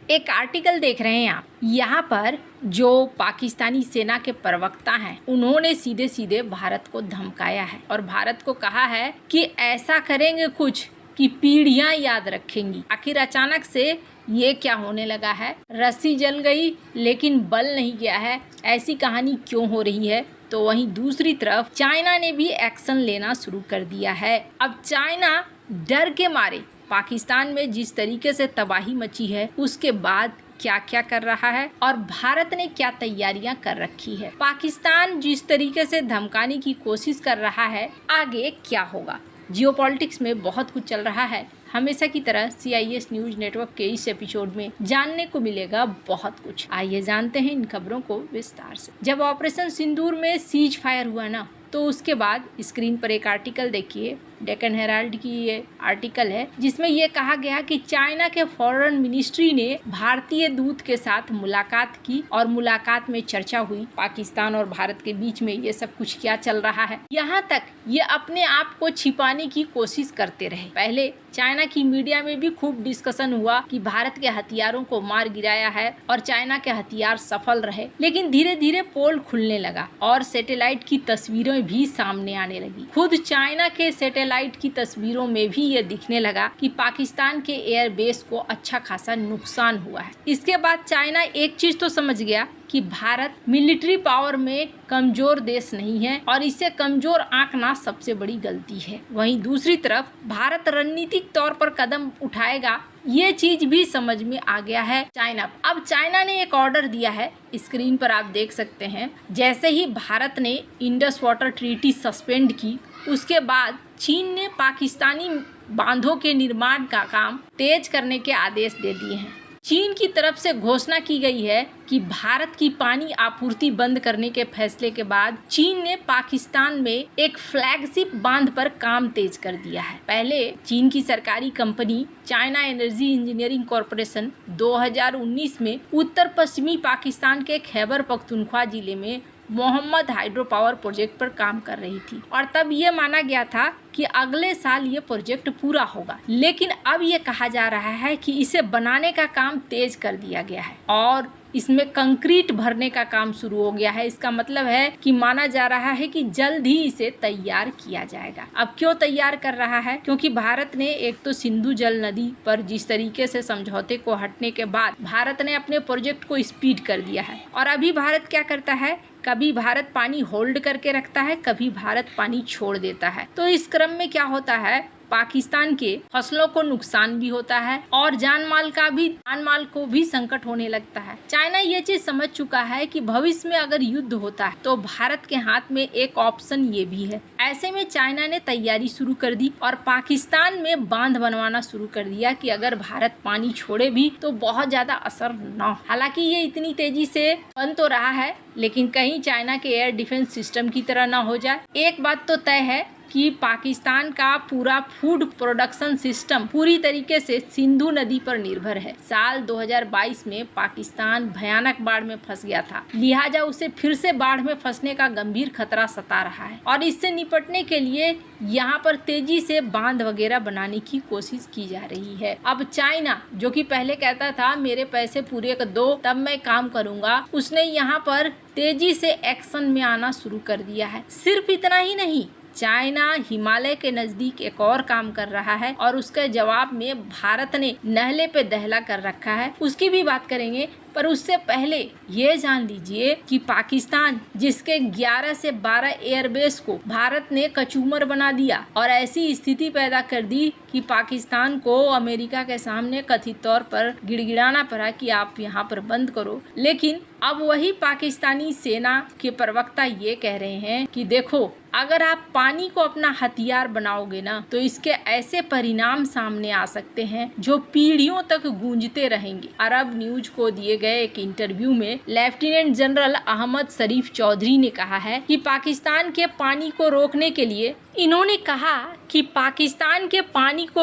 एक आर्टिकल देख रहे हैं आप। यहाँ पर जो पाकिस्तानी सेना के प्रवक्ता हैं उन्होंने सीधे सीधे भारत को धमकाया है और भारत को कहा है कि ऐसा करेंगे कुछ कि पीढ़ियां याद रखेंगी। आखिर अचानक से ये क्या होने लगा है? रस्सी जल गई लेकिन बल नहीं गया है, ऐसी कहानी क्यों हो रही है? तो वहीं दूसरी तरफ चाइना ने भी एक्शन लेना शुरू कर दिया है। अब चाइना डर के मारे पाकिस्तान में जिस तरीके से तबाही मची है उसके बाद क्या क्या कर रहा है और भारत ने क्या तैयारियां कर रखी है। पाकिस्तान जिस तरीके से धमकाने की कोशिश कर रहा है, आगे क्या होगा? जियोपॉलिटिक्स में बहुत कुछ चल रहा है। हमेशा की तरह CIS न्यूज नेटवर्क के इस एपिसोड में जानने को मिलेगा बहुत कुछ। आइए जानते हैं इन खबरों को विस्तार से। जब ऑपरेशन सिंदूर में सीज फायर हुआ ना, तो उसके बाद स्क्रीन पर एक आर्टिकल देखिए, डेक्कन हेराल्ड की ये आर्टिकल है जिसमें ये कहा गया कि चाइना के फॉरेन मिनिस्ट्री ने भारतीय दूत के साथ मुलाकात की और मुलाकात में चर्चा हुई पाकिस्तान और भारत के बीच में ये सब कुछ क्या चल रहा है। यहाँ तक ये अपने आप को छिपाने की कोशिश करते रहे। पहले चाइना की मीडिया में भी खूब डिस्कशन हुआ कि भारत के हथियारों को मार गिराया है और चाइना के हथियार सफल रहे, लेकिन धीरे धीरे पोल खुलने लगा और सैटेलाइट की तस्वीरें भी सामने आने लगी। खुद चाइना के सैटेलाइट की तस्वीरों में भी ये दिखने लगा कि पाकिस्तान के एयरबेस को अच्छा खासा नुकसान हुआ है। इसके बाद चाइना एक चीज तो समझ गया कि भारत मिलिट्री पावर में कमजोर देश नहीं है और इसे कमजोर आंकना सबसे बड़ी गलती है। वहीं दूसरी तरफ भारत रणनीतिक तौर पर कदम उठाएगा, ये चीज भी समझ में आ गया है चाइना। अब चाइना ने एक ऑर्डर दिया है, स्क्रीन पर आप देख सकते हैं। जैसे ही भारत ने इंडस वाटर ट्रीटी सस्पेंड की, उसके बाद चीन ने पाकिस्तानी बांधों के निर्माण का काम तेज करने के आदेश दे दिए हैं। चीन की तरफ से घोषणा की गई है कि भारत की पानी आपूर्ति बंद करने के फैसले के बाद चीन ने पाकिस्तान में एक फ्लैगशिप बांध पर काम तेज कर दिया है। पहले चीन की सरकारी company China energy engineering corporation 2019 में उत्तर पश्चिमी पाकिस्तान के खैबर पख्तूनख्वा जिले में मोहम्मद हाइड्रो पावर प्रोजेक्ट पर काम कर रही थी और तब ये माना गया था कि अगले साल ये प्रोजेक्ट पूरा होगा। लेकिन अब ये कहा जा रहा है कि इसे बनाने का काम तेज कर दिया गया है और इसमें कंक्रीट भरने का काम शुरू हो गया है। इसका मतलब है कि माना जा रहा है कि जल्द ही इसे तैयार किया जाएगा। अब क्यों तैयार कर रहा है? क्योंकि भारत ने एक तो सिंधु जल नदी पर जिस तरीके से समझौते को हटने के बाद भारत ने अपने प्रोजेक्ट को स्पीड कर दिया है और अभी भारत क्या करता है, कभी भारत पानी होल्ड करके रखता है, कभी भारत पानी छोड़ देता है। तो इस क्रम में क्या होता है, पाकिस्तान के फसलों को नुकसान भी होता है और जान माल को भी संकट होने लगता है। चाइना ये चीज समझ चुका है कि भविष्य में अगर युद्ध होता है तो भारत के हाथ में एक ऑप्शन ये भी है। ऐसे में चाइना ने तैयारी शुरू कर दी और पाकिस्तान में बांध बनवाना शुरू कर दिया कि अगर भारत पानी छोड़े भी तो बहुत ज्यादा असर न हो। हालांकि ये इतनी तेजी से बन तो रहा है, लेकिन कहीं चाइना के एयर डिफेंस सिस्टम की तरह ना हो जाए। एक बात तो तय है कि पाकिस्तान का पूरा फूड प्रोडक्शन सिस्टम पूरी तरीके से सिंधु नदी पर निर्भर है। साल 2022 में पाकिस्तान भयानक बाढ़ में फंस गया था, लिहाजा उसे फिर से बाढ़ में फंसने का गंभीर खतरा सता रहा है और इससे निपटने के लिए यहाँ पर तेजी से बांध वगैरह बनाने की कोशिश की जा रही है। अब चाइना जो कि पहले कहता था मेरे पैसे पूरे कर दो तब मैं काम करूंगा, उसने यहाँ पर तेजी से एक्शन में आना शुरू कर दिया है। सिर्फ इतना ही नहीं, चाइना हिमालय के नजदीक एक और काम कर रहा है और उसके जवाब में भारत ने नहले पे दहला कर रखा है, उसकी भी बात करेंगे। पर उससे पहले ये जान लीजिए कि पाकिस्तान जिसके 11 से 12 एयरबेस को भारत ने कचूमर बना दिया और ऐसी स्थिति पैदा कर दी कि पाकिस्तान को अमेरिका के सामने कथित तौर पर गिड़गिड़ाना पड़ा कि आप यहाँ पर बंद करो। लेकिन अब वही पाकिस्तानी सेना के प्रवक्ता ये कह रहे हैं कि देखो, अगर आप पानी को अपना हथियार बनाओगे ना तो इसके ऐसे परिणाम सामने आ सकते हैं जो पीढ़ियों तक गूंजते रहेंगे। अरब न्यूज को दिए गए एक इंटरव्यू में लेफ्टिनेंट जनरल अहमद शरीफ चौधरी ने कहा है कि पाकिस्तान के पानी को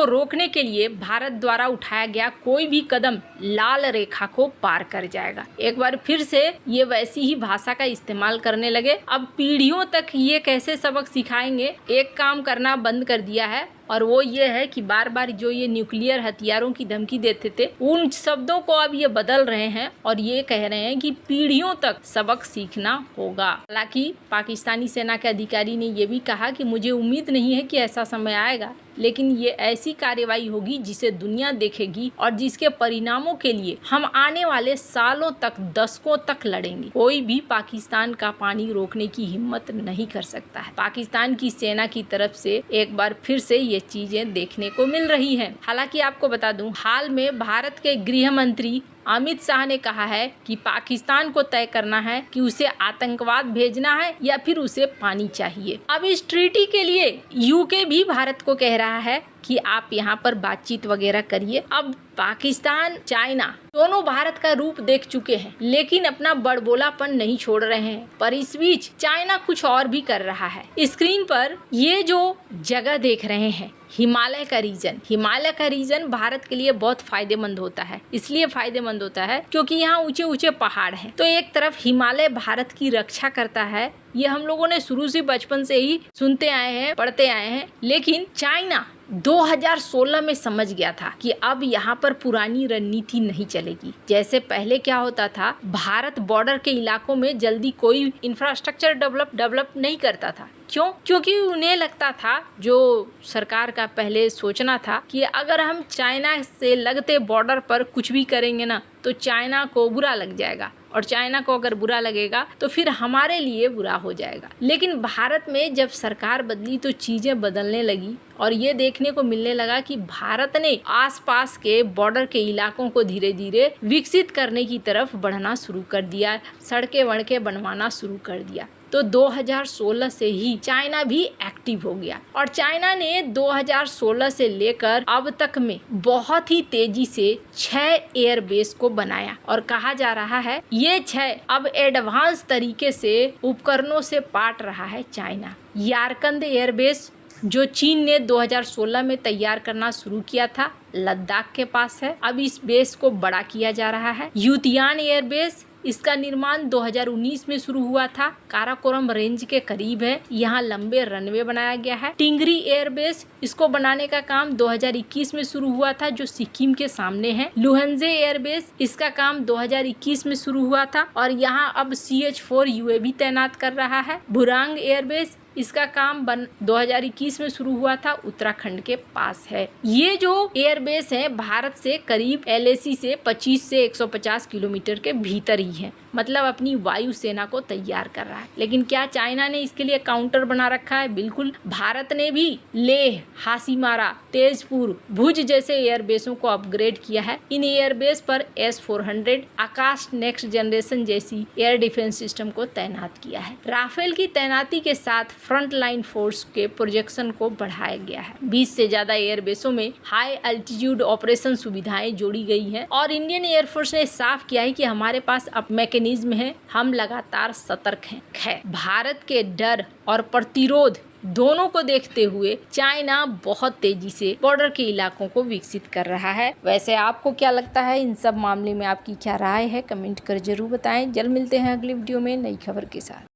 रोकने के लिए भारत द्वारा उठाया गया कोई भी कदम लाल रेखा को पार कर जाएगा। एक बार फिर से ये वैसी ही भाषा का इस्तेमाल करने लगे। अब पीढ़ियों तक ये कैसे सबक सिखाएंगे, एक काम करना बंद कर दिया है और वो ये है कि बार बार जो ये न्यूक्लियर हथियारों की धमकी देते थे, उन शब्दों को अब ये बदल रहे हैं और ये कह रहे हैं कि पीढ़ियों तक सबक सीखना होगा। हालांकि पाकिस्तानी सेना के अधिकारी ने ये भी कहा कि मुझे उम्मीद नहीं है कि ऐसा समय आएगा, लेकिन ये ऐसी कार्रवाई होगी जिसे दुनिया देखेगी और जिसके परिणामों के लिए हम आने वाले सालों तक, दशकों तक लड़ेंगे। कोई भी पाकिस्तान का पानी रोकने की हिम्मत नहीं कर सकता है। पाकिस्तान की सेना की तरफ से एक बार फिर से ये चीजें देखने को मिल रही हैं। हालांकि आपको बता दूं, हाल में भारत के गृह मंत्री अमित शाह ने कहा है कि पाकिस्तान को तय करना है कि उसे आतंकवाद भेजना है या फिर उसे पानी चाहिए। अब इस ट्रीटी के लिए यूके भी भारत को कह रहा है कि आप यहाँ पर बातचीत वगैरह करिए। अब पाकिस्तान, चाइना दोनों भारत का रूप देख चुके हैं, लेकिन अपना बड़बोलापन नहीं छोड़ रहे हैं। पर इस बीच चाइना कुछ और भी कर रहा है। स्क्रीन पर ये जो जगह देख रहे हैं, हिमालय का रीजन भारत के लिए बहुत फायदेमंद होता है। इसलिए फायदेमंद होता है क्योंकि यहाँ ऊंचे ऊंचे पहाड़ हैं। तो एक तरफ हिमालय भारत की रक्षा करता है, ये हम लोगों ने शुरू से बचपन से ही सुनते आए हैं, पढ़ते आए हैं। लेकिन चाइना 2016 में समझ गया था कि अब यहाँ पर पुरानी रणनीति नहीं चलेगी। जैसे पहले क्या होता था, भारत बॉर्डर के इलाकों में जल्दी कोई इंफ्रास्ट्रक्चर डेवलप नहीं करता था। क्यों? क्योंकि उन्हें लगता था, जो सरकार का पहले सोचना था कि अगर हम चाइना से लगते बॉर्डर पर कुछ भी करेंगे ना, तो चाइना को बुरा लग जाएगा, और चाइना को अगर बुरा लगेगा तो फिर हमारे लिए बुरा हो जाएगा। लेकिन भारत में जब सरकार बदली तो चीजें बदलने लगी और ये देखने को मिलने लगा कि भारत ने आसपास के बॉर्डर के इलाकों को धीरे धीरे विकसित करने की तरफ बढ़ना शुरू कर दिया, सड़कें वड़कें बनवाना शुरू कर दिया। तो 2016 से ही चाइना भी एक्टिव हो गया और चाइना ने 2016 से लेकर अब तक में बहुत ही तेजी से 6 एयरबेस को बनाया और कहा जा रहा है ये 6 अब एडवांस तरीके से उपकरणों से पाट रहा है चाइना। यारकंद एयरबेस जो चीन ने 2016 में तैयार करना शुरू किया था, लद्दाख के पास है। अब इस बेस को बड़ा किया जा रहा है। यूतियान एयरबेस, इसका निर्माण 2019 में शुरू हुआ था, काराकोरम रेंज के करीब है। यहाँ लंबे रनवे बनाया गया है। टिंगरी एयरबेस, इसको बनाने का काम 2021 में शुरू हुआ था, जो सिक्किम के सामने है। लुहंजे एयरबेस, इसका काम 2021 में शुरू हुआ था और यहाँ अब CH-4 UAV तैनात कर रहा है। बुरांग एयरबेस, इसका काम 2021 में शुरू हुआ था, उत्तराखंड के पास है। ये जो एयरबेस है भारत से करीब LAC से 25 से 150 किलोमीटर के भीतर ही है, मतलब अपनी वायु सेना को तैयार कर रहा है। लेकिन क्या चाइना ने इसके लिए काउंटर बना रखा है? बिल्कुल। भारत ने भी लेह, हासीमारा, तेजपुर, भुज जैसे एयरबेसों को अपग्रेड किया है। इन एयरबेस पर S-400 आकाश नेक्स्ट जनरेशन जैसी एयर डिफेंस सिस्टम को तैनात किया है। राफेल की तैनाती के साथ फ्रंट लाइन फोर्स के प्रोजेक्शन को बढ़ाया गया है। 20 से ज्यादा एयरबेसों में हाई अल्टीट्यूड ऑपरेशन सुविधाएं जोड़ी गई हैं और इंडियन एयरफोर्स ने साफ किया है कि हमारे पास अब मैकेनिज्म है, हम लगातार सतर्क हैं। भारत के डर और प्रतिरोध दोनों को देखते हुए चाइना बहुत तेजी से बॉर्डर के इलाकों को विकसित कर रहा है। वैसे आपको क्या लगता है? इन सब मामले में आपकी क्या राय है? कमेंट कर जरूर बताएं। जल्द मिलते हैं अगली वीडियो में नई खबर के साथ।